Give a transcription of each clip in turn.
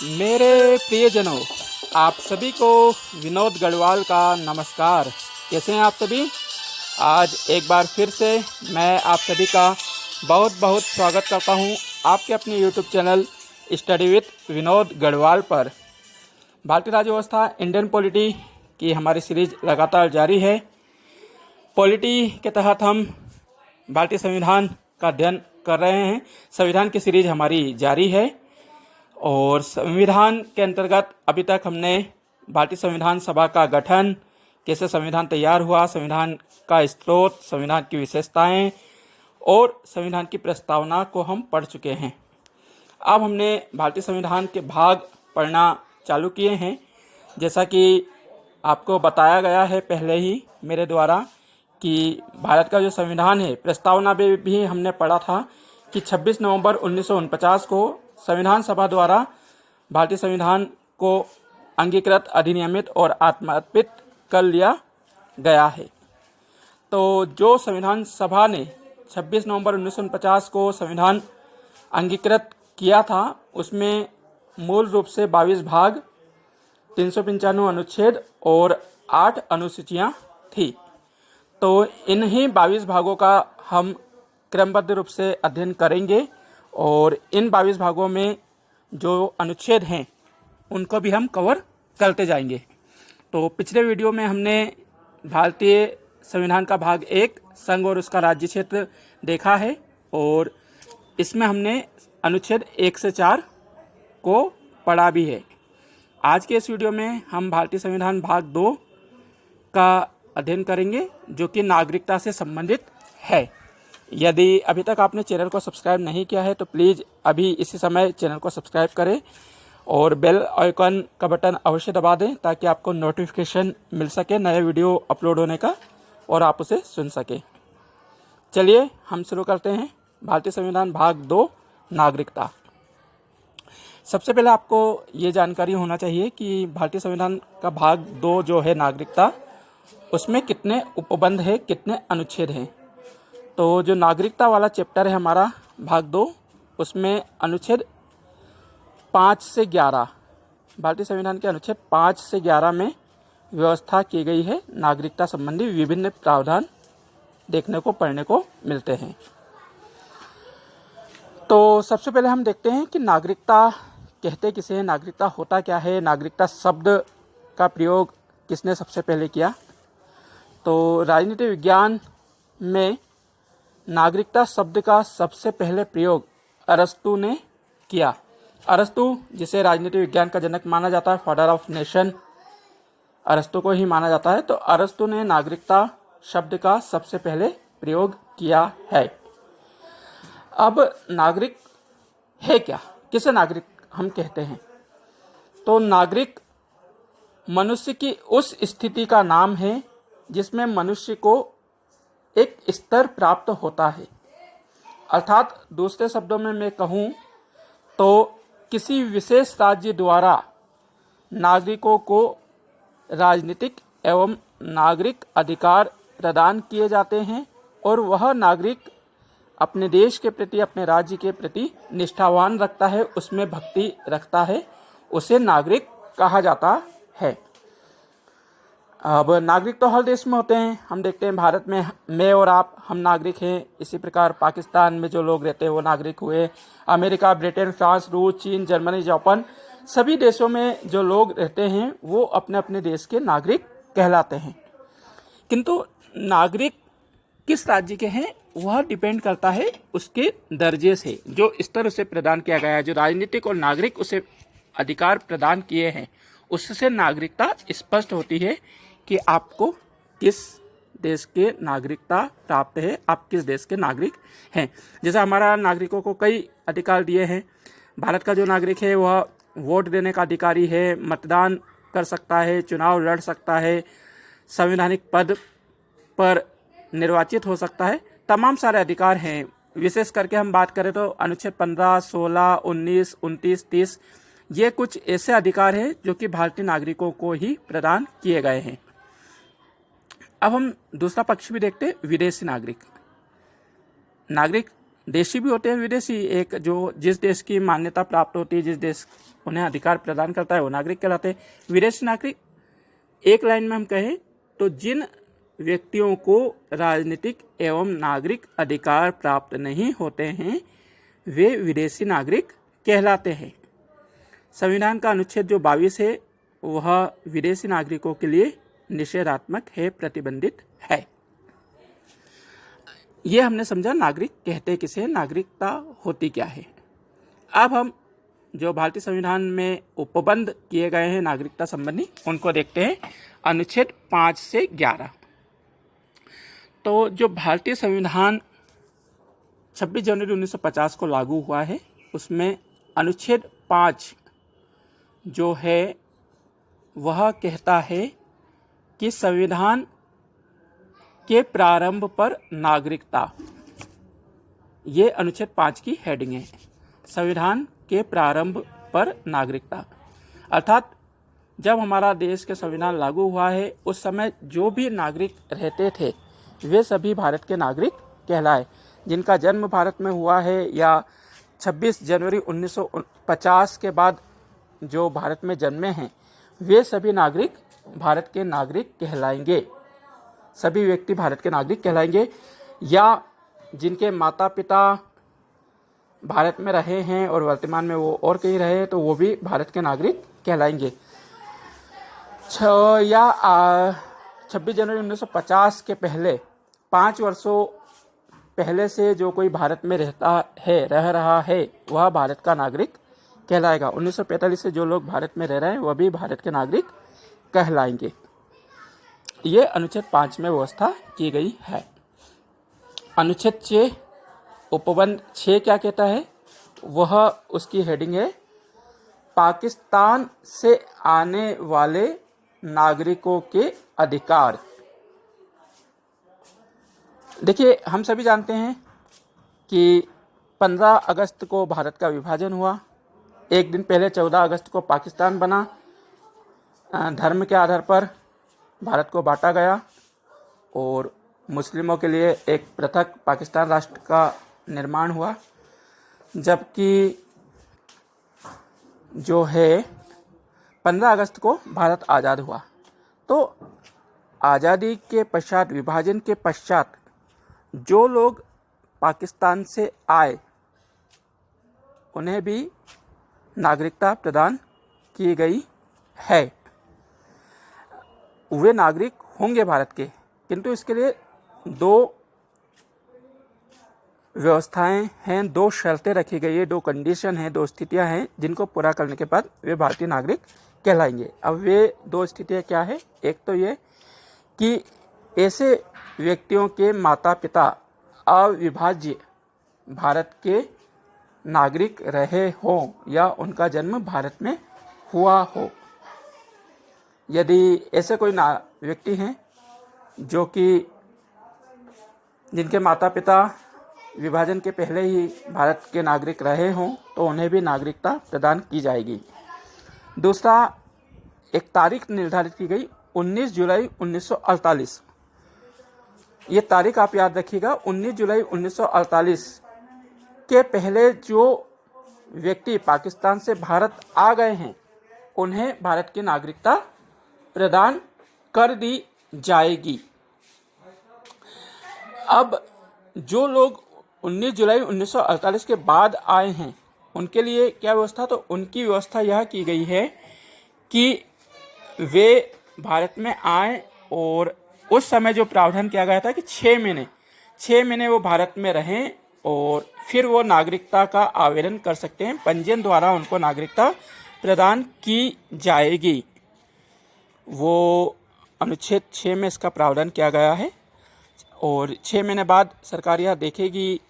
मेरे प्रियजनों, आप सभी को विनोद गढ़वाल का नमस्कार। कैसे हैं आप सभी? आज एक बार फिर से मैं आप सभी का बहुत बहुत स्वागत करता हूं आपके अपने YouTube channel study with Vinod Garhwal पर। भारतीय राज्य व्यवस्था इंडियन पॉलिटी की हमारी सीरीज लगातार जारी है। पॉलिटी के तहत हम भारतीय संविधान का अध्ययन कर रहे हैं। संविधान की सीरीज हमारी जारी है और संविधान के अंतर्गत अभी तक हमने भारतीय संविधान सभा का गठन, कैसे संविधान तैयार हुआ, संविधान का स्रोत, संविधान की विशेषताएं और संविधान की प्रस्तावना को हम पढ़ चुके हैं। अब हमने भारतीय संविधान के भाग पढ़ना चालू किए हैं। जैसा कि आपको बताया गया है पहले ही मेरे द्वारा कि भारत का जो संविधान है, प्रस्तावना में भी हमने पढ़ा था कि 26 नवंबर 1949 को संविधान सभा द्वारा भारतीय संविधान को अंगीकृत, अधिनियमित और आत्मार्पित कर लिया गया है। तो जो संविधान सभा ने 26 नवंबर 1949 को संविधान अंगीकृत किया था, उसमें मूल रूप से 22 भाग, 395 अनुच्छेद और 8 अनुसूचियां थी। तो इन्हीं 22 भागों का हम क्रमबद्ध रूप से अध्ययन करेंगे और इन 22 भागों में जो अनुच्छेद हैं उनको भी हम कवर करते जाएंगे। तो पिछले वीडियो में हमने भारतीय संविधान का भाग 1 संघ और उसका राज्य क्षेत्र देखा है और इसमें हमने अनुच्छेद 1 से 4 को पढ़ा भी है। आज के इस वीडियो में हम भारतीय संविधान भाग 2 का अध्ययन करेंगे जो कि नागरिकता से संबंधित है। यदि अभी तक आपने चैनल को सब्सक्राइब नहीं किया है तो प्लीज़ अभी इसी समय चैनल को सब्सक्राइब करें और बेल आइकन का बटन अवश्य दबा दें ताकि आपको नोटिफिकेशन मिल सके नए वीडियो अपलोड होने का और आप उसे सुन सकें। चलिए हम शुरू करते हैं। भारतीय संविधान भाग 2 नागरिकता। सबसे पहले आपको ये जानकारी होना चाहिए कि भारतीय संविधान का भाग 2 जो है नागरिकता, उसमें कितने उपबंध है, कितने अनुच्छेद हैं। तो जो नागरिकता वाला चैप्टर है हमारा भाग 2, उसमें अनुच्छेद 5 से 11, भारतीय संविधान के अनुच्छेद 5 से 11 में व्यवस्था की गई है। नागरिकता संबंधी विभिन्न प्रावधान देखने को पढ़ने को मिलते हैं। तो सबसे पहले हम देखते हैं कि नागरिकता कहते किसे हैं, नागरिकता होता क्या है, नागरिकता शब्द का प्रयोग किसने सबसे पहले किया। तो राजनीति विज्ञान में नागरिकता शब्द का सबसे पहले प्रयोग अरस्तु ने किया। अरस्तु, जिसे राजनीति विज्ञान का जनक माना जाता है, फादर ऑफ नेशन, अरस्तु को ही माना जाता है। तो अरस्तु ने नागरिकता शब्द का सबसे पहले प्रयोग किया है। अब नागरिक है क्या, किसे नागरिक हम कहते हैं? तो नागरिक मनुष्य की उस स्थिति का नाम है जिसमें मनुष्य को एक स्तर प्राप्त होता है। अर्थात दूसरे शब्दों में मैं कहूँ तो किसी विशेष राज्य द्वारा नागरिकों को राजनीतिक एवं नागरिक अधिकार प्रदान किए जाते हैं और वह नागरिक अपने देश के प्रति, अपने राज्य के प्रति निष्ठावान रखता है, उसमें भक्ति रखता है, उसे नागरिक कहा जाता है। अब नागरिक तो हर देश में होते हैं। हम देखते हैं भारत में मैं और आप, हम नागरिक हैं। इसी प्रकार पाकिस्तान में जो लोग रहते हैं वो नागरिक हुए। अमेरिका, ब्रिटेन, फ्रांस, रूस, चीन, जर्मनी, जापान, सभी देशों में जो लोग रहते हैं वो अपने अपने देश के नागरिक कहलाते हैं। किंतु नागरिक किस राज्य के हैं वह डिपेंड करता है उसके दर्जे से, जो स्तर उसे प्रदान किया गया है, जो राजनीतिक और नागरिक उसे अधिकार प्रदान किए हैं, उससे नागरिकता स्पष्ट होती है कि आपको किस देश के नागरिकता प्राप्त है, आप किस देश के नागरिक हैं। जैसे हमारा नागरिकों को कई अधिकार दिए हैं। भारत का जो नागरिक है वह वोट देने का अधिकारी है, मतदान कर सकता है, चुनाव लड़ सकता है, संवैधानिक पद पर निर्वाचित हो सकता है, तमाम सारे अधिकार हैं। विशेष करके हम बात करें तो अनुच्छेद 15, 16, 19, 29, 30 ये कुछ ऐसे अधिकार हैं जो कि भारतीय नागरिकों को ही प्रदान किए गए हैं। अब हम दूसरा पक्ष भी देखते हैं, विदेशी नागरिक। नागरिक देशी भी होते हैं, विदेशी। एक जो जिस देश की मान्यता प्राप्त होती है, जिस देश उन्हें अधिकार प्रदान करता है, वो नागरिक कहलाते हैं। विदेशी नागरिक एक लाइन में हम कहें तो जिन व्यक्तियों को राजनीतिक एवं नागरिक अधिकार प्राप्त नहीं होते हैं, वे विदेशी नागरिक कहलाते हैं। संविधान का अनुच्छेद जो 22 है वह विदेशी नागरिकों के लिए निषेधात्मक है, प्रतिबंधित है। ये हमने समझा नागरिक कहते किसे, नागरिकता होती क्या है। अब हम जो भारतीय संविधान में उपबंध किए गए हैं नागरिकता संबंधी, उनको देखते हैं। अनुच्छेद 5 से 11। तो जो भारतीय संविधान 26 जनवरी 1950 को लागू हुआ है, उसमें अनुच्छेद 5 जो है वह कहता है कि संविधान के प्रारंभ पर नागरिकता, ये अनुच्छेद 5 की हेडिंग है। संविधान के प्रारंभ पर नागरिकता, अर्थात जब हमारा देश के संविधान लागू हुआ है उस समय जो भी नागरिक रहते थे वे सभी भारत के नागरिक कहलाए। जिनका जन्म भारत में हुआ है या 26 जनवरी 1950 के बाद जो भारत में जन्मे हैं, वे सभी नागरिक भारत के नागरिक कहलाएंगे। सभी व्यक्ति भारत के नागरिक कहलाएंगे। या जिनके माता पिता भारत में रहे हैं और वर्तमान में वो और कहीं रहे हैं, तो वो भी भारत के नागरिक कहलाएंगे। 26 जनवरी 1950 के पहले 5 वर्षों पहले से जो कोई भारत में रह रहा है वह भारत का नागरिक कहलाएगा। 1945 से जो लोग भारत में रह रहे हैं वह भी भारत के नागरिक कहलाएंगे। ये अनुच्छेद 5 में व्यवस्था की गई है। अनुच्छेद 6 उपबंध 6 क्या कहता है, वह उसकी हेडिंग है पाकिस्तान से आने वाले नागरिकों के अधिकार। देखिए, हम सभी जानते हैं कि 15 अगस्त को भारत का विभाजन हुआ। एक दिन पहले 14 अगस्त को पाकिस्तान बना। धर्म के आधार पर भारत को बांटा गया और मुस्लिमों के लिए एक पृथक पाकिस्तान राष्ट्र का निर्माण हुआ। जबकि जो है 15 अगस्त को भारत आज़ाद हुआ। तो आज़ादी के पश्चात, विभाजन के पश्चात जो लोग पाकिस्तान से आए उन्हें भी नागरिकता प्रदान की गई है। वे नागरिक होंगे भारत के, किंतु इसके लिए 2 व्यवस्थाएं हैं, 2 शर्तें रखी गई है, 2 कंडीशन हैं, 2 स्थितियां हैं जिनको पूरा करने के बाद वे भारतीय नागरिक कहलाएंगे। अब वे 2 स्थितियां क्या है, एक तो ये कि ऐसे व्यक्तियों के माता पिता अविभाज्य भारत के नागरिक रहे हों या उनका जन्म भारत में हुआ हो। यदि ऐसे कोई व्यक्ति हैं जो कि जिनके माता पिता विभाजन के पहले ही भारत के नागरिक रहे हों, तो उन्हें भी नागरिकता प्रदान की जाएगी। दूसरा, एक तारीख निर्धारित की गई 19 जुलाई 1948। ये तारीख आप याद रखिएगा। 19 जुलाई 1948 के पहले जो व्यक्ति पाकिस्तान से भारत आ गए हैं उन्हें भारत की नागरिकता प्रदान कर दी जाएगी। अब जो लोग 19 जुलाई 1948 के बाद आए हैं उनके लिए क्या व्यवस्था, तो उनकी व्यवस्था यह की गई है कि वे भारत में आए और उस समय जो प्रावधान किया गया था कि 6 महीने वो भारत में रहें और फिर वो नागरिकता का आवेदन कर सकते हैं। पंजीयन द्वारा उनको नागरिकता प्रदान की जाएगी। वो अनुच्छेद 6 में इसका प्रावधान किया गया है और 6 महीने बाद सरकार यह देखेगी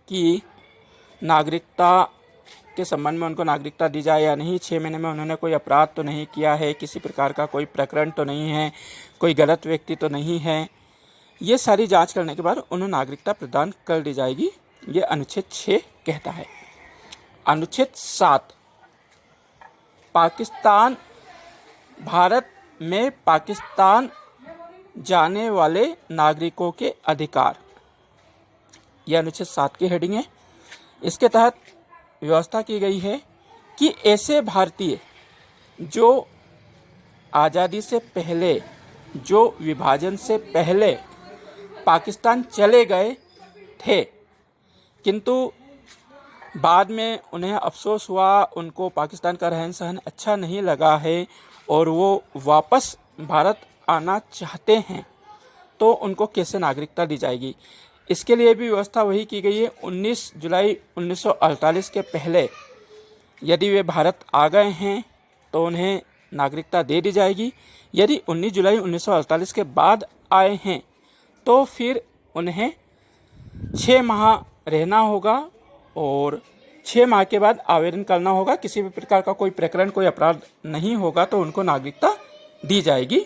कि नागरिकता के संबंध में उनको नागरिकता दी जाए या नहीं। 6 महीने में उन्होंने कोई अपराध तो नहीं किया है, किसी प्रकार का कोई प्रकरण तो नहीं है, कोई गलत व्यक्ति तो नहीं है। ये सारी जांच करने के बाद उन्हें नागरिकता प्रदान कर दी जाएगी। ये अनुच्छेद 6 कहता है। अनुच्छेद 7 पाकिस्तान, भारत में पाकिस्तान जाने वाले नागरिकों के अधिकार। यह अनुच्छेद 7 की हेडिंग है। इसके तहत व्यवस्था की गई है कि ऐसे भारतीय जो आज़ादी से पहले, जो विभाजन से पहले पाकिस्तान चले गए थे, किंतु बाद में उन्हें अफसोस हुआ, उनको पाकिस्तान का रहन सहन अच्छा नहीं लगा है और वो वापस भारत आना चाहते हैं, तो उनको कैसे नागरिकता दी जाएगी। इसके लिए भी व्यवस्था वही की गई है। 19 जुलाई 1948 के पहले यदि वे भारत आ गए हैं तो उन्हें नागरिकता दे दी जाएगी। यदि 19 जुलाई 1948 के बाद आए हैं तो फिर उन्हें 6 माह रहना होगा और 6 माह के बाद आवेदन करना होगा। किसी भी प्रकार का कोई प्रकरण, कोई अपराध नहीं होगा तो उनको नागरिकता दी जाएगी।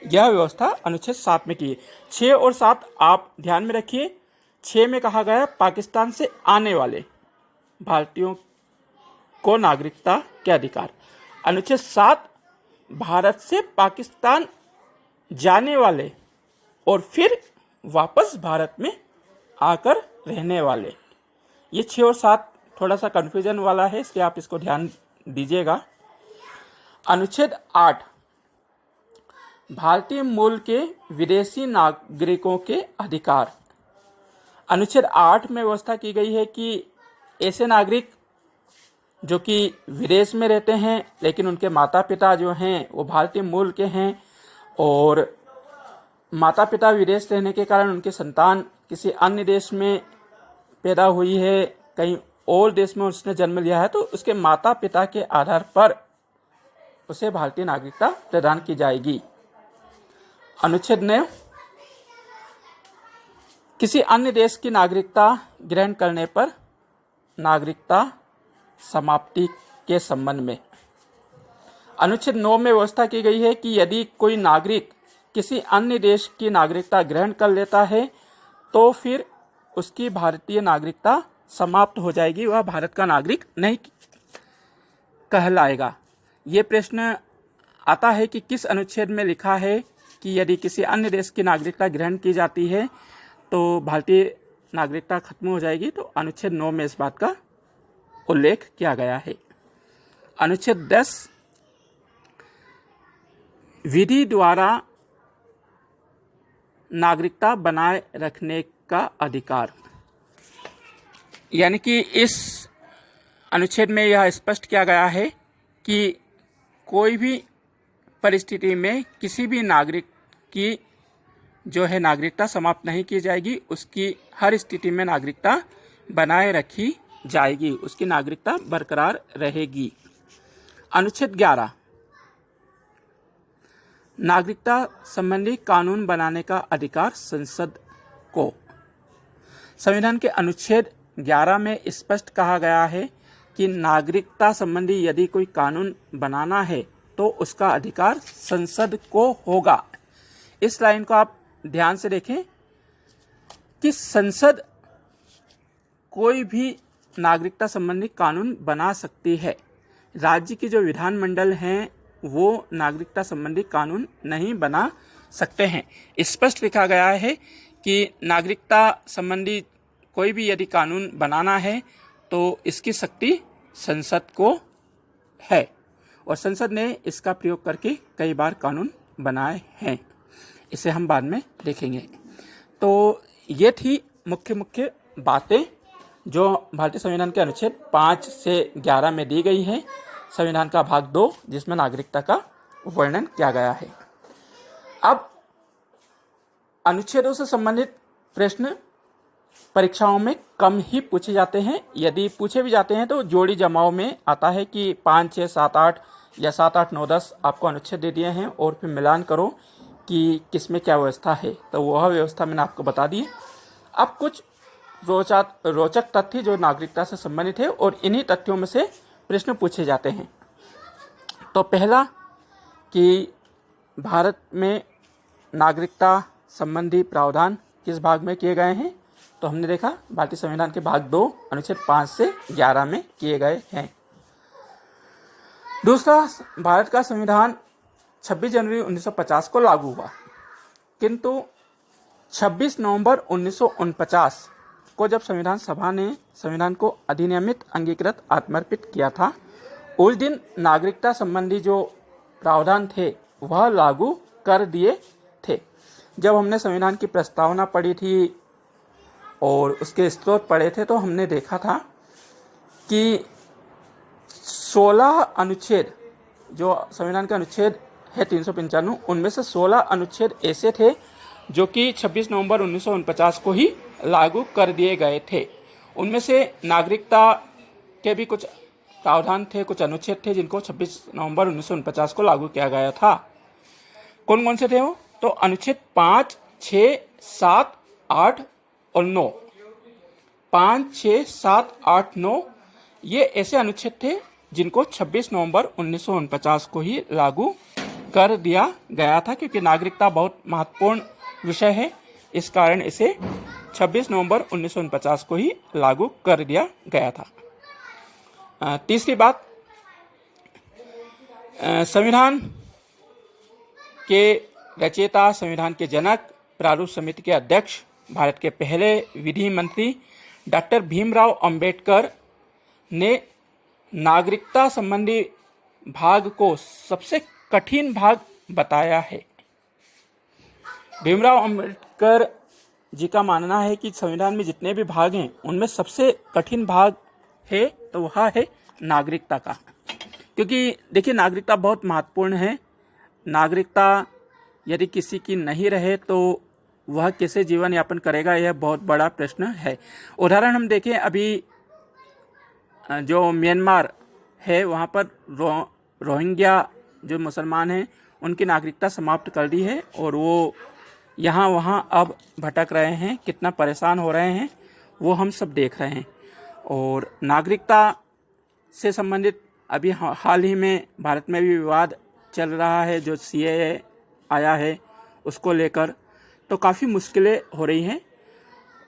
यह व्यवस्था अनुच्छेद 7 में की है। 6 और 7 आप ध्यान में रखिए। 6 में कहा गया पाकिस्तान से आने वाले भारतीयों को नागरिकता के अधिकार। अनुच्छेद 7 भारत से पाकिस्तान जाने वाले और फिर वापस भारत में आकर रहने वाले। ये 6 और 7 थोड़ा सा कन्फ्यूजन वाला है, इसलिए आप इसको ध्यान दीजिएगा। अनुच्छेद 8 भारतीय मूल के विदेशी नागरिकों के अधिकार। अनुच्छेद 8 में व्यवस्था की गई है कि ऐसे नागरिक जो कि विदेश में रहते हैं लेकिन उनके माता पिता जो हैं वो भारतीय मूल के हैं और माता पिता विदेश रहने के कारण उनकी संतान किसी अन्य देश में पैदा हुई है, कहीं और देश में उसने जन्म लिया है, तो उसके माता पिता के आधार पर उसे भारतीय नागरिकता प्रदान की जाएगी। अनुच्छेद 9 किसी अन्य देश की नागरिकता ग्रहण करने पर नागरिकता समाप्ति के संबंध में। अनुच्छेद 9 में व्यवस्था की गई है कि यदि कोई नागरिक किसी अन्य देश की नागरिकता ग्रहण कर लेता है तो फिर उसकी भारतीय नागरिकता समाप्त हो जाएगी, वह भारत का नागरिक नहीं कहलाएगा। ये प्रश्न आता है कि किस अनुच्छेद में लिखा है कि यदि किसी अन्य देश की नागरिकता ग्रहण की जाती है तो भारतीय नागरिकता खत्म हो जाएगी। तो अनुच्छेद 9 में इस बात का उल्लेख किया गया है। अनुच्छेद 10 विधि द्वारा नागरिकता बनाए रखने का अधिकार। यानी कि इस अनुच्छेद में यह स्पष्ट किया गया है कि कोई भी परिस्थिति में किसी भी नागरिक की जो है नागरिकता समाप्त नहीं की जाएगी, उसकी हर स्थिति में नागरिकता बनाए रखी जाएगी, उसकी नागरिकता बरकरार रहेगी। अनुच्छेद 11 नागरिकता संबंधी कानून बनाने का अधिकार संसद को। संविधान के अनुच्छेद 11 में स्पष्ट कहा गया है कि नागरिकता संबंधी यदि कोई कानून बनाना है तो उसका अधिकार संसद को होगा। इस लाइन को आप ध्यान से देखें कि संसद कोई भी नागरिकता संबंधी कानून बना सकती है। राज्य की जो विधानमंडल हैं वो नागरिकता संबंधी कानून नहीं बना सकते हैं। स्पष्ट लिखा गया है कि नागरिकता संबंधी कोई भी यदि कानून बनाना है तो इसकी शक्ति संसद को है और संसद ने इसका प्रयोग करके कई बार कानून बनाए हैं। इसे हम बाद में देखेंगे। तो ये थी मुख्य बातें जो भारतीय संविधान के अनुच्छेद 5 से 11 में दी गई है। संविधान का भाग 2 जिसमें नागरिकता का वर्णन किया गया है। अब अनुच्छेदों से संबंधित प्रश्न परीक्षाओं में कम ही पूछे जाते हैं। यदि पूछे भी जाते हैं तो जोड़ी जमाव में आता है कि 5, 6, 7, 8 या 7, 8, 9, 10 आपको अनुच्छेद दे दिए हैं और फिर मिलान करो कि किसमें क्या व्यवस्था है। तो वह व्यवस्था मैंने आपको बता दी है। अब कुछ रोचक तथ्य जो नागरिकता से संबंधित है और इन्हीं तथ्यों में से प्रश्न पूछे जाते हैं। तो पहला कि भारत में नागरिकता संबंधी प्रावधान किस भाग में किए गए हैं। तो हमने देखा भारतीय संविधान के भाग 2 अनुच्छेद 5 से 11 में किए गए हैं। दूसरा, भारत का संविधान 26 जनवरी 1950 को लागू हुआ, किंतु 26 नवंबर 1949 को जब संविधान सभा ने संविधान को अधिनियमित अंगीकृत आत्मर्पित किया था, उस दिन नागरिकता संबंधी जो प्रावधान थे वह लागू कर दिए थे। जब हमने संविधान की प्रस्तावना पढ़ी थी और उसके स्रोत पढ़े थे तो हमने देखा था कि 16 अनुच्छेद, जो संविधान के अनुच्छेद है 395, उनमें से 16 अनुच्छेद ऐसे थे जो कि 26 नवंबर 1949 को ही लागू कर दिए गए थे। उनमें से नागरिकता के भी कुछ प्रावधान थे, कुछ अनुच्छेद थे जिनको 26 नवंबर 1949 को लागू किया गया था। कौन कौन से थे वो? तो अनुच्छेद 5, 6, 7, 8 और 9। 5, 6, 7, 8, 9 ये ऐसे अनुच्छेद थे जिनको 26 नवंबर 1949 को ही लागू कर दिया गया था, क्योंकि नागरिकता बहुत महत्वपूर्ण विषय है, इस कारण इसे 26 नवंबर 1949 को ही लागू कर दिया गया था। तीसरी बात, संविधान के रचयिता, संविधान के जनक, प्रारूप समिति के अध्यक्ष, भारत के पहले विधि मंत्री डॉक्टर भीमराव अंबेडकर ने नागरिकता संबंधी भाग को सबसे कठिन भाग बताया है। भीमराव अंबेडकर जी का मानना है कि संविधान में जितने भी भाग हैं उनमें सबसे कठिन भाग है तो वह है नागरिकता का, क्योंकि देखिए नागरिकता बहुत महत्वपूर्ण है। नागरिकता यदि किसी की नहीं रहे तो वह कैसे जीवन यापन करेगा, यह बहुत बड़ा प्रश्न है। उदाहरण हम देखें, अभी जो म्यांमार है वहाँ पर रोहिंग्या जो मुसलमान हैं उनकी नागरिकता समाप्त कर दी है और वो यहाँ वहाँ अब भटक रहे हैं, कितना परेशान हो रहे हैं वो हम सब देख रहे हैं। और नागरिकता से संबंधित अभी हाल ही में भारत में भी विवाद चल रहा है, जो CAA आया है उसको लेकर, तो काफ़ी मुश्किलें हो रही हैं।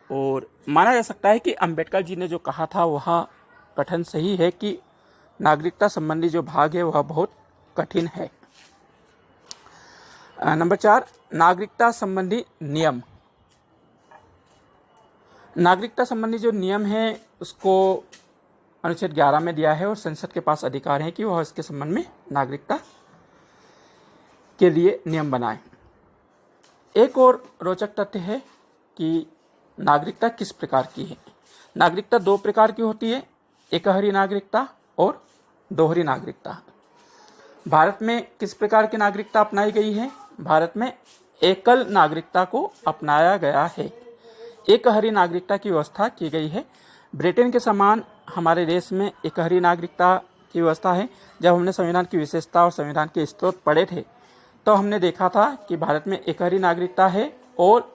और माना जा सकता है कि अंबेडकर जी ने जो कहा था वह कथन सही है कि नागरिकता संबंधी जो भाग है वह बहुत कठिन है। नंबर 4, नागरिकता संबंधी नियम। नागरिकता संबंधी जो नियम है उसको अनुच्छेद 11 में दिया है और संसद के पास अधिकार है कि वह इसके संबंध में नागरिकता के लिए नियम बनाए। एक और रोचक तथ्य है कि नागरिकता किस प्रकार की है। नागरिकता 2 प्रकार की होती है, एकहरी नागरिकता और दोहरी नागरिकता। भारत में किस प्रकार की नागरिकता अपनाई गई है? भारत में एकल नागरिकता को अपनाया गया है, एकहरी नागरिकता की व्यवस्था की गई है। ब्रिटेन के समान हमारे देश में एकहरी नागरिकता की व्यवस्था है। जब हमने संविधान की विशेषता और संविधान के स्रोत पढ़े थे तो हमने देखा था कि भारत में एकहरी नागरिकता है और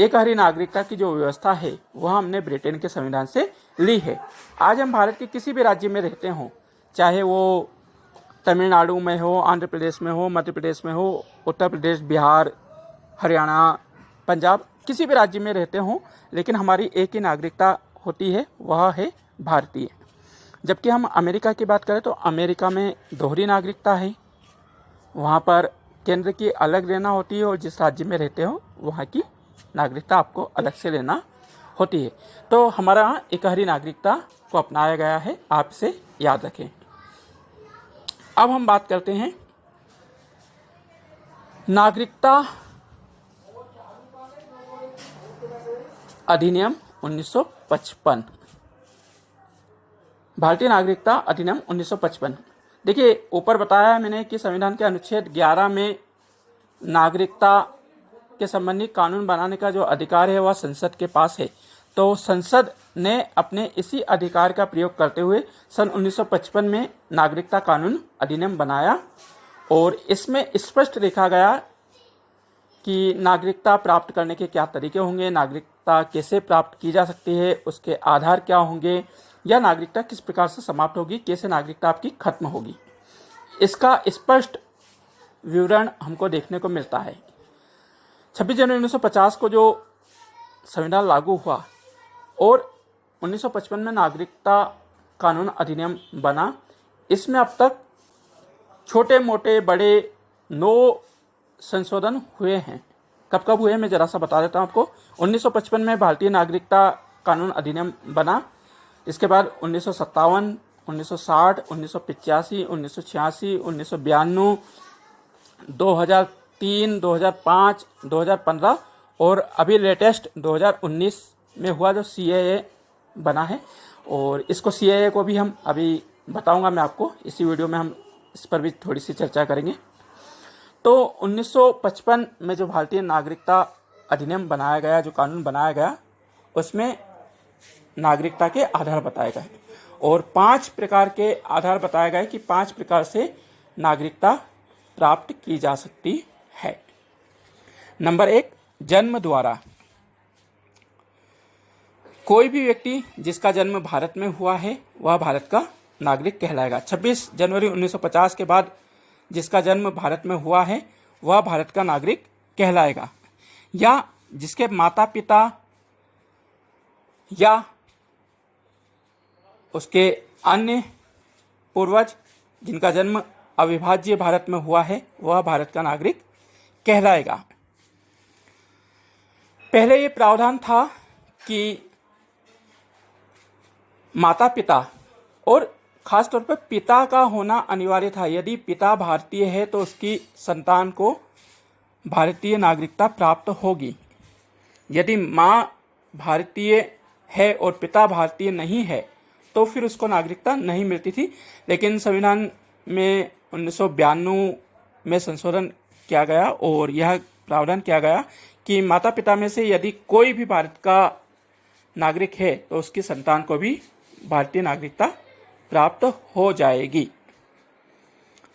एकहरी नागरिकता की जो व्यवस्था है वह हमने ब्रिटेन के संविधान से ली है। आज हम भारत के किसी भी राज्य में रहते हों, चाहे वो तमिलनाडु में हो, आंध्र प्रदेश में हो, मध्य प्रदेश में हो, उत्तर प्रदेश, बिहार, हरियाणा, पंजाब, किसी भी राज्य में रहते हों, लेकिन हमारी एक ही नागरिकता होती है, वह है भारतीय। जबकि हम अमेरिका की बात करें तो अमेरिका में दोहरी नागरिकता है, वहाँ पर केंद्र की अलग लेना होती है और जिस राज्य में रहते हो वहाँ की नागरिकता आपको अलग से लेना होती है। तो हमारा यहाँ एकहरी नागरिकता को अपनाया गया है, आप इसे याद रखें। अब हम बात करते हैं नागरिकता अधिनियम 1955, भारतीय नागरिकता अधिनियम 1955। देखिए ऊपर बताया है मैंने कि संविधान के अनुच्छेद 11 में नागरिकता के संबंधी कानून बनाने का जो अधिकार है वह संसद के पास है। तो संसद ने अपने इसी अधिकार का प्रयोग करते हुए सन 1955 में नागरिकता कानून अधिनियम बनाया और इसमें स्पष्ट लिखा गया कि नागरिकता प्राप्त करने के क्या तरीके होंगे, नागरिकता कैसे प्राप्त की जा सकती है, उसके आधार क्या होंगे, या नागरिकता किस प्रकार से समाप्त होगी, कैसे नागरिकता आपकी खत्म होगी। इसका स्पष्ट विवरण हमको देखने को मिलता है। 26 जनवरी 1950 को जो संविधान लागू हुआ और 1955 में नागरिकता कानून अधिनियम बना, इसमें अब तक छोटे मोटे बड़े 9 संशोधन हुए हैं। कब कब हुए मैं जरा सा बता देता हूँ आपको। 1955 में भारतीय नागरिकता कानून अधिनियम बना। इसके बाद 1957, 1960, 1985, 1986, 1992, 2003, 2005, 2015 और अभी लेटेस्ट 2019 में हुआ जो CAA बना है। और इसको CAA को भी हम अभी बताऊंगा मैं आपको, इसी वीडियो में हम इस पर भी थोड़ी सी चर्चा करेंगे। तो 1955 में जो भारतीय नागरिकता अधिनियम बनाया गया, जो कानून बनाया गया, उसमें नागरिकता के आधार बताए गए और 5 प्रकार के आधार बताया गया कि 5 प्रकार से नागरिकता प्राप्त की जा सकती है। नंबर 1, जन्म द्वारा। कोई भी व्यक्ति जिसका जन्म भारत में हुआ है वह भारत का नागरिक कहलाएगा। 26 जनवरी 1950 के बाद जिसका जन्म भारत में हुआ है वह भारत का नागरिक कहलाएगा। या जिसके माता पिता या उसके अन्य पूर्वज जिनका जन्म अविभाज्य भारत में हुआ है वह भारत का नागरिक कहलाएगा। पहले ये प्रावधान था कि माता पिता और खास तौर पर पिता का होना अनिवार्य था। यदि पिता भारतीय है तो उसकी संतान को भारतीय नागरिकता प्राप्त होगी। यदि माँ भारतीय है और पिता भारतीय नहीं है तो फिर उसको नागरिकता नहीं मिलती थी। लेकिन संविधान में 1992 में संशोधन किया गया और यह प्रावधान किया गया कि माता पिता में से यदि कोई भी भारत का नागरिक है तो उसकी संतान को भी भारतीय नागरिकता प्राप्त हो जाएगी।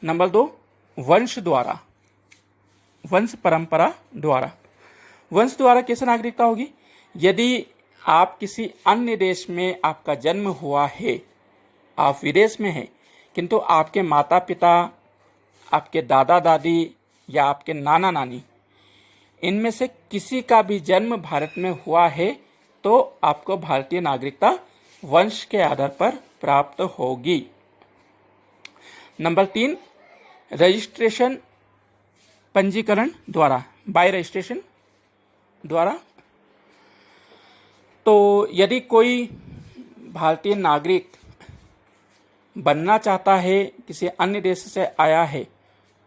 नंबर 2, वंश द्वारा, वंश परंपरा द्वारा। वंश द्वारा कैसे नागरिकता होगी? यदि आप किसी अन्य देश में आपका जन्म हुआ है, आप विदेश में हैं, किंतु आपके माता पिता, आपके दादा दादी या आपके नाना नानी इनमें से किसी का भी जन्म भारत में हुआ है तो आपको भारतीय नागरिकता वंश के आधार पर प्राप्त होगी। नंबर 3, रजिस्ट्रेशन, पंजीकरण द्वारा, बाय रजिस्ट्रेशन द्वारा। तो यदि कोई भारतीय नागरिक बनना चाहता है, किसी अन्य देश से आया है,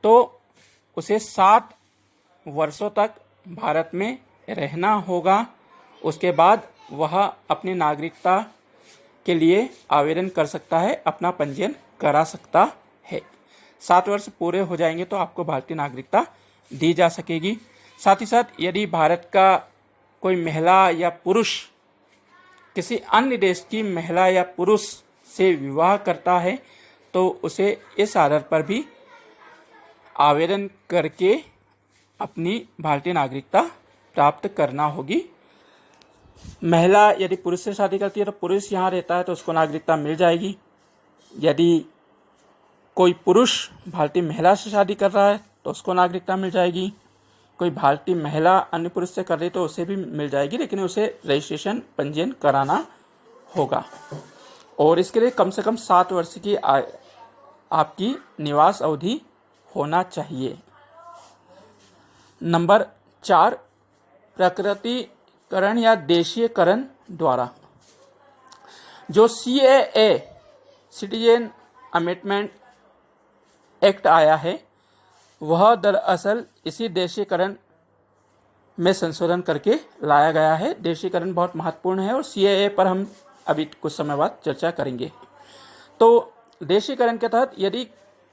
तो उसे 7 वर्षों तक भारत में रहना होगा। उसके बाद वह अपनी नागरिकता के लिए आवेदन कर सकता है, अपना पंजीयन करा सकता है। 7 वर्ष पूरे हो जाएंगे तो आपको भारतीय नागरिकता दी जा सकेगी। साथ ही साथ यदि भारत का कोई महिला या पुरुष किसी अन्य देश की महिला या पुरुष से विवाह करता है तो उसे इस आधार पर भी आवेदन करके अपनी भारतीय नागरिकता प्राप्त करना होगी। महिला यदि पुरुष से शादी करती है तो पुरुष यहाँ रहता है तो उसको नागरिकता मिल जाएगी। यदि कोई पुरुष भारतीय महिला से शादी कर रहा है तो उसको नागरिकता मिल जाएगी। कोई भारतीय महिला अन्य पुरुष से कर रही तो उसे भी मिल जाएगी, लेकिन उसे रजिस्ट्रेशन, पंजीयन कराना होगा और इसके लिए कम से कम 7 वर्ष की आपकी निवास अवधि होना चाहिए। नंबर 4, प्रकृतिकरण या देशीयकरण द्वारा। जो CAA, सिटीजन अमेंडमेंट एक्ट आया है वह दरअसल इसी देशीकरण में संशोधन करके लाया गया है। देशीकरण बहुत महत्वपूर्ण है और CAA पर हम अभी कुछ समय बाद चर्चा करेंगे। तो देशीकरण के तहत यदि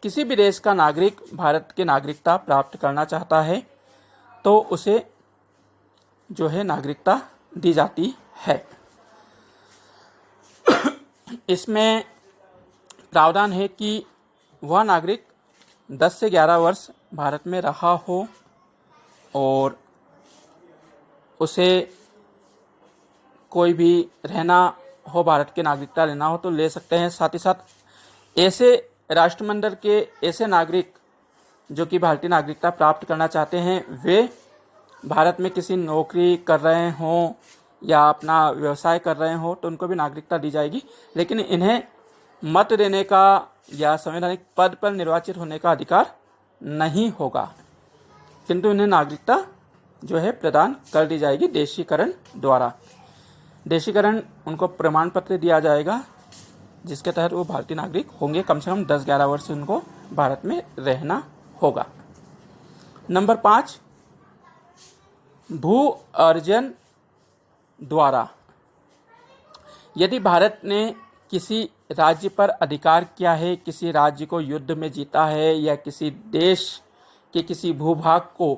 किसी भी देश का नागरिक भारत की नागरिकता प्राप्त करना चाहता है तो उसे जो है नागरिकता दी जाती है। इसमें प्रावधान है कि वह नागरिक 10 से 11 वर्ष भारत में रहा हो और उसे कोई भी रहना हो, भारत की नागरिकता लेना हो तो ले सकते हैं। साथ ही साथ ऐसे राष्ट्रमंडल के ऐसे नागरिक जो कि भारतीय नागरिकता प्राप्त करना चाहते हैं वे भारत में किसी नौकरी कर रहे हों या अपना व्यवसाय कर रहे हों तो उनको भी नागरिकता दी जाएगी। लेकिन इन्हें मत देने का या संवैधानिक पद पर निर्वाचित होने का अधिकार नहीं होगा, किंतु इन्हें नागरिकता जो है प्रदान कर दी जाएगी देशीकरण द्वारा। देशीकरण उनको प्रमाण पत्र दिया जाएगा जिसके तहत वो भारतीय नागरिक होंगे। कम से कम 10-11 वर्ष उनको भारत में रहना होगा। नंबर 5, भू अर्जन द्वारा। यदि भारत ने किसी राज्य पर अधिकार किया है, किसी राज्य को युद्ध में जीता है या किसी देश के किसी भूभाग को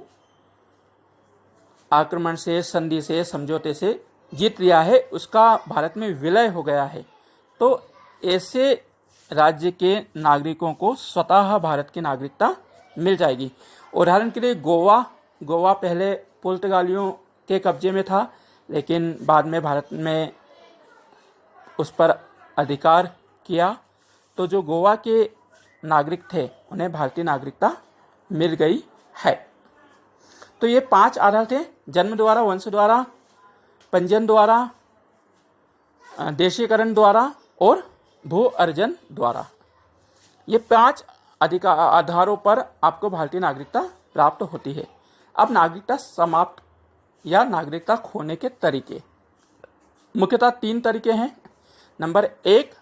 आक्रमण से, संधि से, समझौते से जीत लिया है, उसका भारत में विलय हो गया है, तो ऐसे राज्य के नागरिकों को स्वतः भारत की नागरिकता मिल जाएगी। उदाहरण के लिए गोवा पहले पुर्तगालियों के कब्जे में था, लेकिन बाद में भारत में उस पर अधिकार किया, तो जो गोवा के नागरिक थे उन्हें भारतीय नागरिकता मिल गई है। तो ये 5 आधार थे: जन्म द्वारा, वंश द्वारा, पंजीयन द्वारा, देशीकरण द्वारा और भू अर्जन द्वारा। ये 5 आधारों पर आपको भारतीय नागरिकता प्राप्त होती है। अब नागरिकता समाप्त या नागरिकता खोने के तरीके, मुख्यतः 3 तरीके हैं। नंबर 1,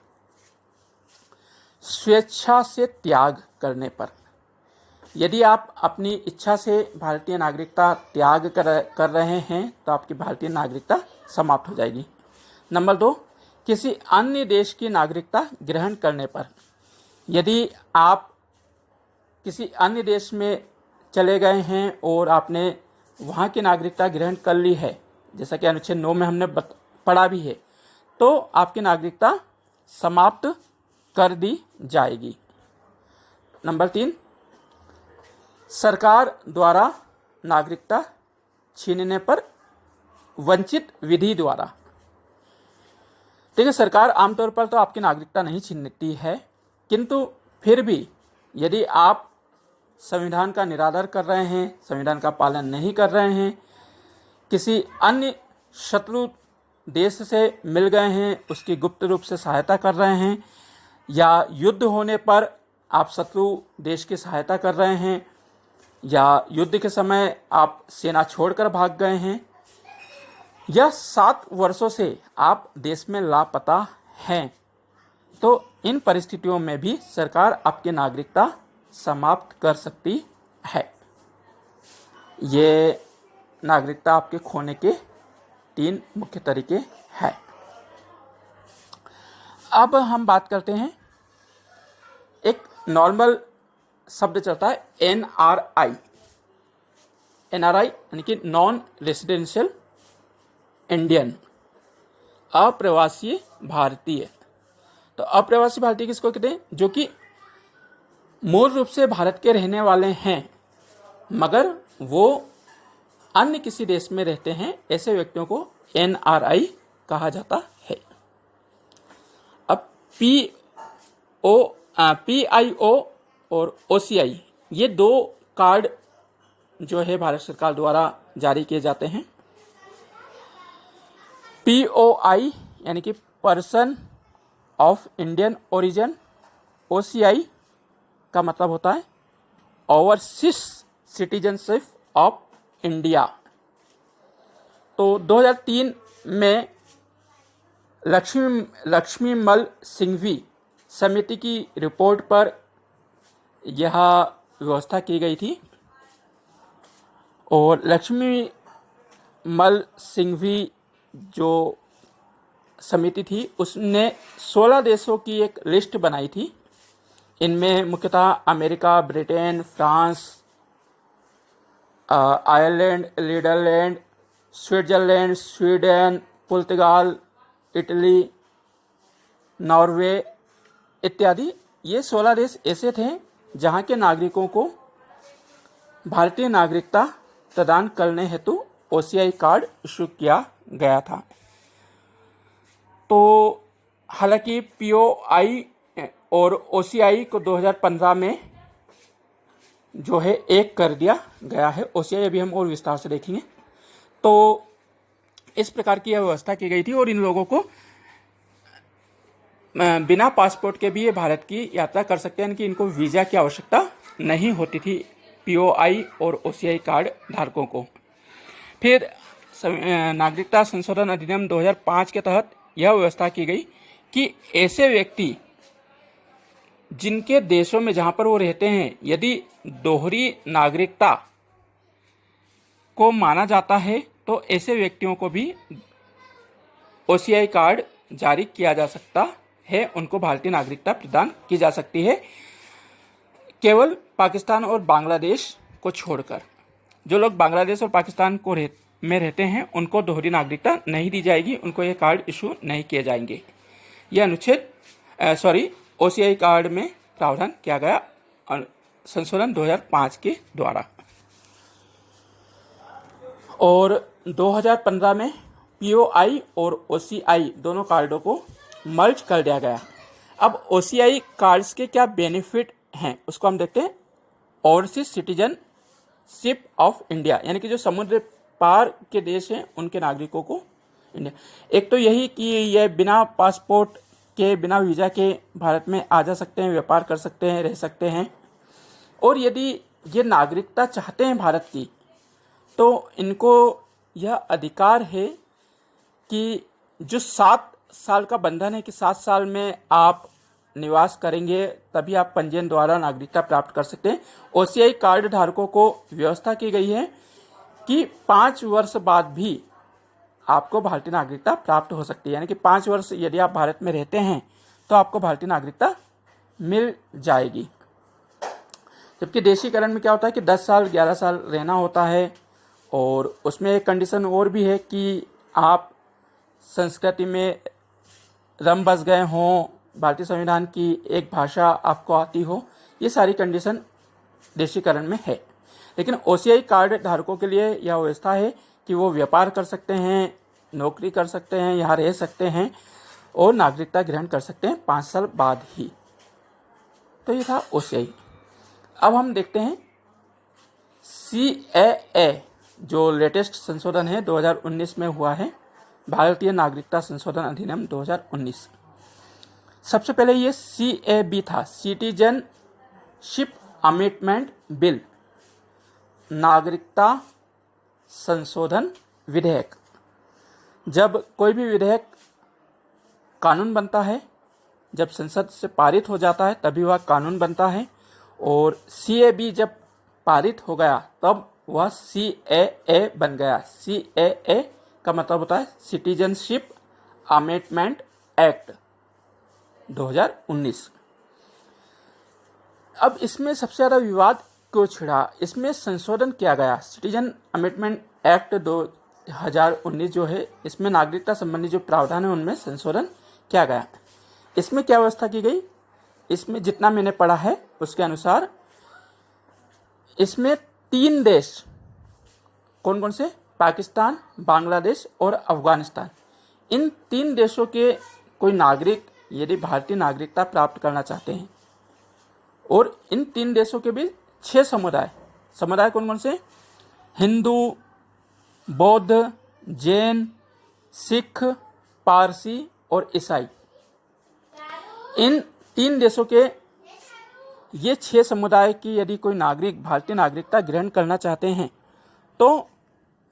स्वेच्छा से त्याग करने पर। यदि आप अपनी इच्छा से भारतीय नागरिकता त्याग कर रहे हैं तो आपकी भारतीय नागरिकता समाप्त हो जाएगी। नंबर 2, किसी अन्य देश की नागरिकता ग्रहण करने पर। यदि आप किसी अन्य देश में चले गए हैं और आपने वहाँ की नागरिकता ग्रहण कर ली है, जैसा कि अनुच्छेद 9 में हमने पढ़ा भी है, तो आपकी नागरिकता समाप्त कर दी जाएगी। नंबर 3, सरकार द्वारा नागरिकता छीनने पर वंचित विधि द्वारा। देखिए, सरकार आमतौर पर तो आपकी नागरिकता नहीं छीनती है, किंतु फिर भी यदि आप संविधान का निरादर कर रहे हैं, संविधान का पालन नहीं कर रहे हैं, किसी अन्य शत्रु देश से मिल गए हैं, उसकी गुप्त रूप से सहायता कर रहे हैं, या युद्ध होने पर आप शत्रु देश की सहायता कर रहे हैं, या युद्ध के समय आप सेना छोड़कर भाग गए हैं, या 7 वर्षों से आप देश में लापता हैं, तो इन परिस्थितियों में भी सरकार आपकी नागरिकता समाप्त कर सकती है। ये नागरिकता आपके खोने के 3 मुख्य तरीके हैं। अब हम बात करते हैं, एक नॉर्मल शब्द चलता है NRI। NRI यानी कि नॉन रेसिडेंशियल इंडियन, अप्रवासी भारतीय। तो अप्रवासी भारतीय किसको कहते हैं? जो कि मूल रूप से भारत के रहने वाले हैं मगर वो अन्य किसी देश में रहते हैं, ऐसे व्यक्तियों को NRI कहा जाता है। अब PIO और OCI, ये 2 कार्ड जो है भारत सरकार द्वारा जारी किए जाते हैं। POI यानी कि person of Indian origin, OCI का मतलब होता है ओवरसीज सिटीजनशिप ऑफ इंडिया। तो 2003 में लक्ष्मीमल सिंघवी समिति की रिपोर्ट पर यह व्यवस्था की गई थी, और लक्ष्मीमल सिंघवी जो समिति थी उसने 16 देशों की एक लिस्ट बनाई थी। इनमें मुख्यतः America, Britain, France, Ireland, Netherlands, Switzerland, Sweden, पुर्तगाल, इटली, नॉर्वे इत्यादि। ये 16 देश ऐसे थे जहां के नागरिकों को भारतीय नागरिकता प्रदान करने हेतु OCI कार्ड इशू किया गया था। तो हालांकि POI और OCI को 2015 में जो है एक कर दिया गया है। OCI अभी हम और विस्तार से देखेंगे। तो इस प्रकार की यह व्यवस्था की गई थी और इन लोगों को बिना पासपोर्ट के भी ये भारत की यात्रा कर सकते हैं, यानी कि इनको वीज़ा की आवश्यकता नहीं होती थी POI और OCI कार्ड धारकों को। फिर नागरिकता संशोधन अधिनियम 2005 के तहत यह व्यवस्था की गई कि ऐसे व्यक्ति जिनके देशों में जहां पर वो रहते हैं यदि दोहरी नागरिकता को माना जाता है तो ऐसे व्यक्तियों को भी OCI कार्ड जारी किया जा सकता है, उनको भारतीय नागरिकता प्रदान की जा सकती है, केवल पाकिस्तान और बांग्लादेश को छोड़कर। जो लोग बांग्लादेश और पाकिस्तान में रहते हैं उनको दोहरी नागरिकता नहीं दी जाएगी, उनको ये कार्ड इशू नहीं किए जाएंगे। यह OCI कार्ड में प्रावधान किया गया संशोधन 2005 के द्वारा। और 2015 में POI और OCI दोनों कार्डों को मर्ज कर दिया गया। अब OCI कार्ड्स के क्या बेनिफिट हैं उसको हम देखते हैं। ओवरसीज सिटीजनशिप ऑफ इंडिया, यानी कि जो समुद्र पार के देश हैं उनके नागरिकों को इंडिया, एक तो यही कि यह बिना पासपोर्ट के, बिना वीज़ा के भारत में आ जा सकते हैं, व्यापार कर सकते हैं, रह सकते हैं। और यदि ये नागरिकता चाहते हैं भारत की तो इनको यह अधिकार है कि जो 7 साल का बंधन है कि 7 साल में आप निवास करेंगे तभी आप पंजीयन द्वारा नागरिकता प्राप्त कर सकते हैं। OCI कार्ड धारकों को व्यवस्था की गई है कि 5 वर्ष बाद भी आपको भारतीय नागरिकता प्राप्त हो सकती है, यानी कि 5 वर्ष यदि आप भारत में रहते हैं तो आपको भारतीय नागरिकता मिल जाएगी। जबकि देशीकरण में क्या होता है कि 10 साल 11 साल रहना होता है। और उसमें एक कंडीशन और भी है कि आप संस्कृति में रम बस गए हों, भारतीय संविधान की एक भाषा आपको आती हो, ये सारी कंडीशन देशीकरण में है। लेकिन OCI कार्ड धारकों के लिए यह व्यवस्था है कि वो व्यापार कर सकते हैं, नौकरी कर सकते हैं, यहाँ रह सकते हैं और नागरिकता ग्रहण कर सकते हैं 5 साल बाद ही। तो ये था OCI। अब हम देखते हैं CAA, जो लेटेस्ट संशोधन है 2019 में हुआ है, भारतीय नागरिकता संशोधन अधिनियम 2019। सबसे पहले ये CAB था, सिटीजनशिप अमेंडमेंट बिल, नागरिकता संशोधन विधेयक। जब कोई भी विधेयक कानून बनता है, जब संसद से पारित हो जाता है तभी वह कानून बनता है। और CAB जब पारित हो गया तब वह CAA बन गया। CAA का मतलब होता है सिटीजनशिप अमेंडमेंट एक्ट 2019। अब इसमें सबसे ज़्यादा विवाद क्यों छिड़ा? इसमें संशोधन किया गया, सिटीजन अमेंडमेंट एक्ट 2019 जो है, इसमें नागरिकता संबंधी जो प्रावधान है उनमें संशोधन किया गया। इसमें क्या व्यवस्था की गई? इसमें जितना मैंने पढ़ा है उसके अनुसार इसमें 3 देश, कौन कौन से? पाकिस्तान, बांग्लादेश और अफगानिस्तान, इन 3 देशों के कोई नागरिक यदि भारतीय नागरिकता प्राप्त करना चाहते हैं, और इन 3 देशों के भी 6 समुदाय कौन कौन से? हिंदू, बौद्ध, जैन, सिख, पारसी और ईसाई। इन 3 देशों के ये 6 समुदाय की यदि कोई नागरिक भारतीय नागरिकता ग्रहण करना चाहते हैं तो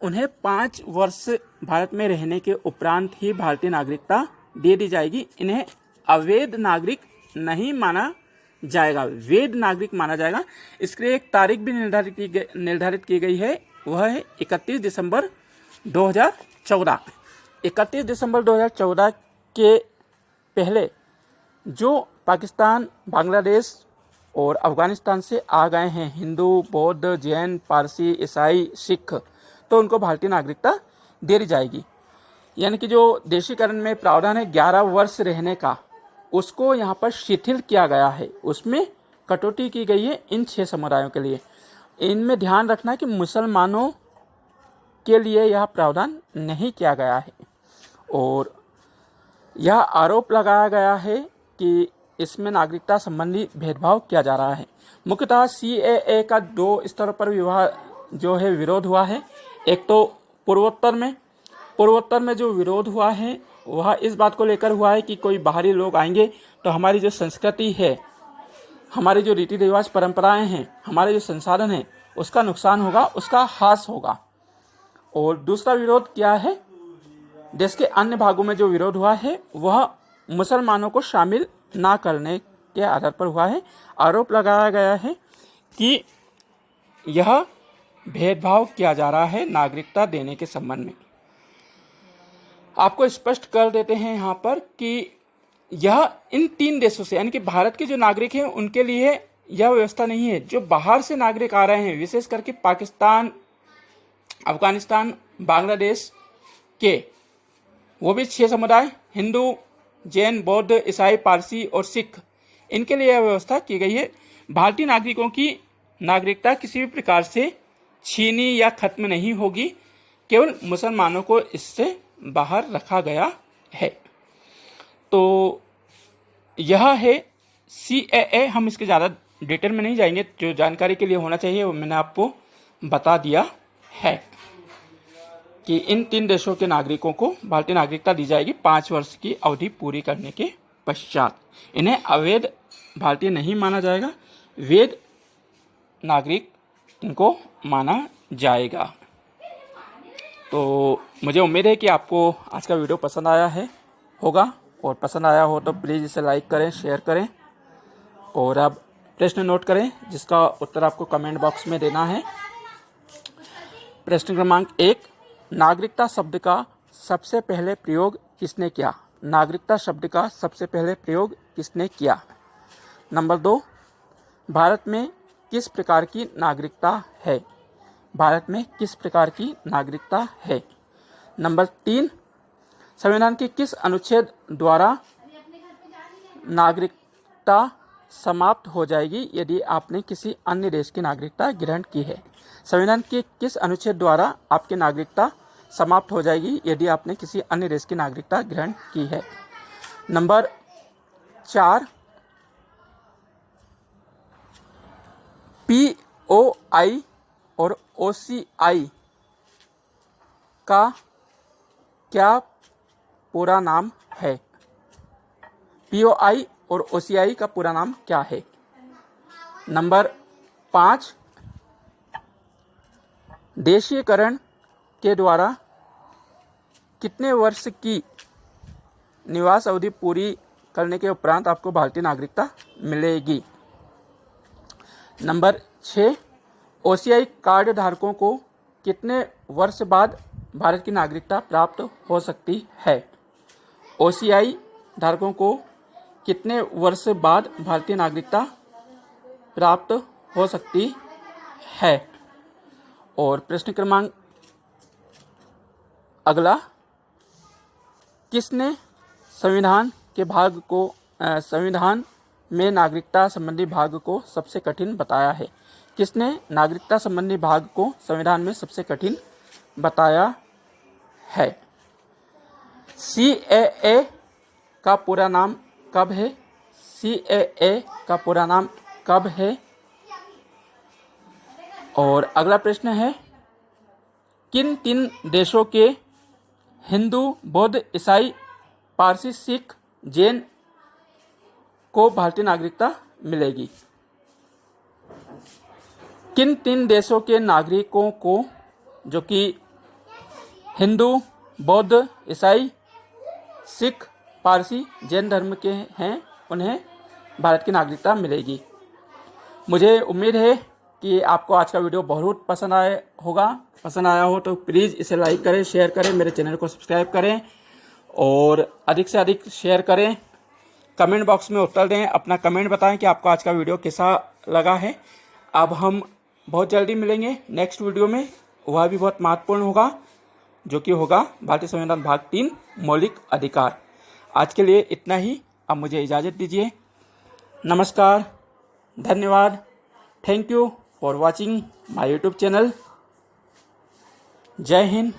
उन्हें 5 वर्ष भारत में रहने के उपरांत ही भारतीय नागरिकता दे दी जाएगी। इन्हें अवैध नागरिक नहीं माना जाएगा, वैध नागरिक माना जाएगा। इसके लिए एक तारीख भी निर्धारित की गई है, वह है 31 दिसंबर 2014। 31 दिसंबर 2014 के पहले जो पाकिस्तान, बांग्लादेश और अफगानिस्तान से आ गए हैं, हिंदू, बौद्ध, जैन, पारसी, ईसाई, सिख, तो उनको भारतीय नागरिकता दे दी जाएगी। यानी कि जो देशीकरण में प्रावधान है 11 वर्ष रहने का, उसको यहाँ पर शिथिल किया गया है, उसमें कटौती की गई है इन 6 समुदायों के लिए। इनमें ध्यान रखना कि मुसलमानों के लिए यह प्रावधान नहीं किया गया है। और यह आरोप लगाया गया है कि इसमें नागरिकता संबंधी भेदभाव किया जा रहा है। मुख्यतः CAA का 2 स्तरों पर विरोध हुआ है। एक तो पूर्वोत्तर में जो विरोध हुआ है वह इस बात को लेकर हुआ है कि कोई बाहरी लोग आएंगे तो हमारी जो संस्कृति है, हमारे जो रीति रिवाज परंपराएं हैं, हमारे जो संसाधन हैं, उसका नुकसान होगा, उसका ह्रास होगा। और दूसरा विरोध क्या है? देश के अन्य भागों में जो विरोध हुआ है वह मुसलमानों को शामिल ना करने के आधार पर हुआ है। आरोप लगाया गया है कि यह भेदभाव किया जा रहा है नागरिकता देने के संबंध में। आपको स्पष्ट कर देते हैं यहाँ पर कि यह इन 3 देशों से, यानी कि भारत के जो नागरिक हैं उनके लिए यह व्यवस्था नहीं है। जो बाहर से नागरिक आ रहे हैं, विशेष करके पाकिस्तान, अफगानिस्तान, बांग्लादेश के, वो भी 6 समुदाय, हिंदू, जैन, बौद्ध, ईसाई, पारसी और सिख, इनके लिए यह व्यवस्था की गई है। भारतीय नागरिकों की नागरिकता किसी भी प्रकार से छीनी या खत्म नहीं होगी, केवल मुसलमानों को इससे बाहर रखा गया है। तो यह है CAA। हम इसके ज़्यादा डिटेल में नहीं जाएंगे, जो जानकारी के लिए होना चाहिए वो मैंने आपको बता दिया है कि इन 3 देशों के नागरिकों को भारतीय नागरिकता दी जाएगी 5 वर्ष की अवधि पूरी करने के पश्चात। इन्हें अवैध भारतीय नहीं माना जाएगा, वैध नागरिक इनको माना जाएगा। तो मुझे उम्मीद है कि आपको आज का वीडियो पसंद आया होगा, और पसंद आया हो तो प्लीज़ इसे लाइक करें, शेयर करें, और अब प्रश्न नोट करें जिसका उत्तर आपको कमेंट बॉक्स में देना है। प्रश्न क्रमांक 1, नागरिकता शब्द का सबसे पहले प्रयोग किसने किया? नागरिकता शब्द का सबसे पहले प्रयोग किसने किया? नंबर 2, भारत में किस प्रकार की नागरिकता है? भारत में किस प्रकार की नागरिकता है? नंबर 3, संविधान के किस अनुच्छेद द्वारा नागरिकता समाप्त हो जाएगी यदि आपने किसी अन्य देश की नागरिकता ग्रहण की है? संविधान के किस अनुच्छेद द्वारा आपकी नागरिकता समाप्त हो जाएगी यदि आपने किसी अन्य देश की नागरिकता ग्रहण की है? नंबर 4, POI और OCI का क्या पूरा नाम है? POI और OCI का पूरा नाम क्या है? नंबर 5, देशीयकरण के द्वारा कितने वर्ष की निवास अवधि पूरी करने के उपरांत आपको भारतीय नागरिकता मिलेगी? नंबर 6, OCI कार्ड धारकों को कितने वर्ष बाद भारत की नागरिकता प्राप्त हो सकती है? OCI धारकों को कितने वर्ष बाद भारतीय नागरिकता प्राप्त हो सकती है? और प्रश्न क्रमांक अगला, किसने संविधान में नागरिकता संबंधी भाग को सबसे कठिन बताया है? किसने नागरिकता संबंधी भाग को संविधान में सबसे कठिन बताया है? CAA का पूरा नाम कब है? CAA का पूरा नाम कब है? और अगला प्रश्न है, किन 3 देशों के हिंदू, बौद्ध, ईसाई, पारसी, सिख, जैन को भारतीय नागरिकता मिलेगी? किन 3 देशों के नागरिकों को, जो कि हिंदू, बौद्ध, ईसाई, सिख, पारसी, जैन धर्म के हैं, उन्हें भारत की नागरिकता मिलेगी? मुझे उम्मीद है कि आपको आज का वीडियो बहुत पसंद आया होगा। पसंद आया हो तो प्लीज़ इसे लाइक करें, शेयर करें, मेरे चैनल को सब्सक्राइब करें और अधिक से अधिक शेयर करें। कमेंट बॉक्स में उत्तर दें, अपना कमेंट बताएं कि आपको आज का वीडियो कैसा लगा है। अब हम बहुत जल्दी मिलेंगे नेक्स्ट वीडियो में, वह भी बहुत महत्वपूर्ण होगा, जो कि होगा भारतीय संविधान भाग 3 मौलिक अधिकार। आज के लिए इतना ही, अब मुझे इजाज़त दीजिए। नमस्कार, धन्यवाद, thank you for watching my YouTube channel. जय हिंद,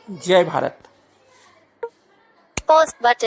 जय भारत। Pause button.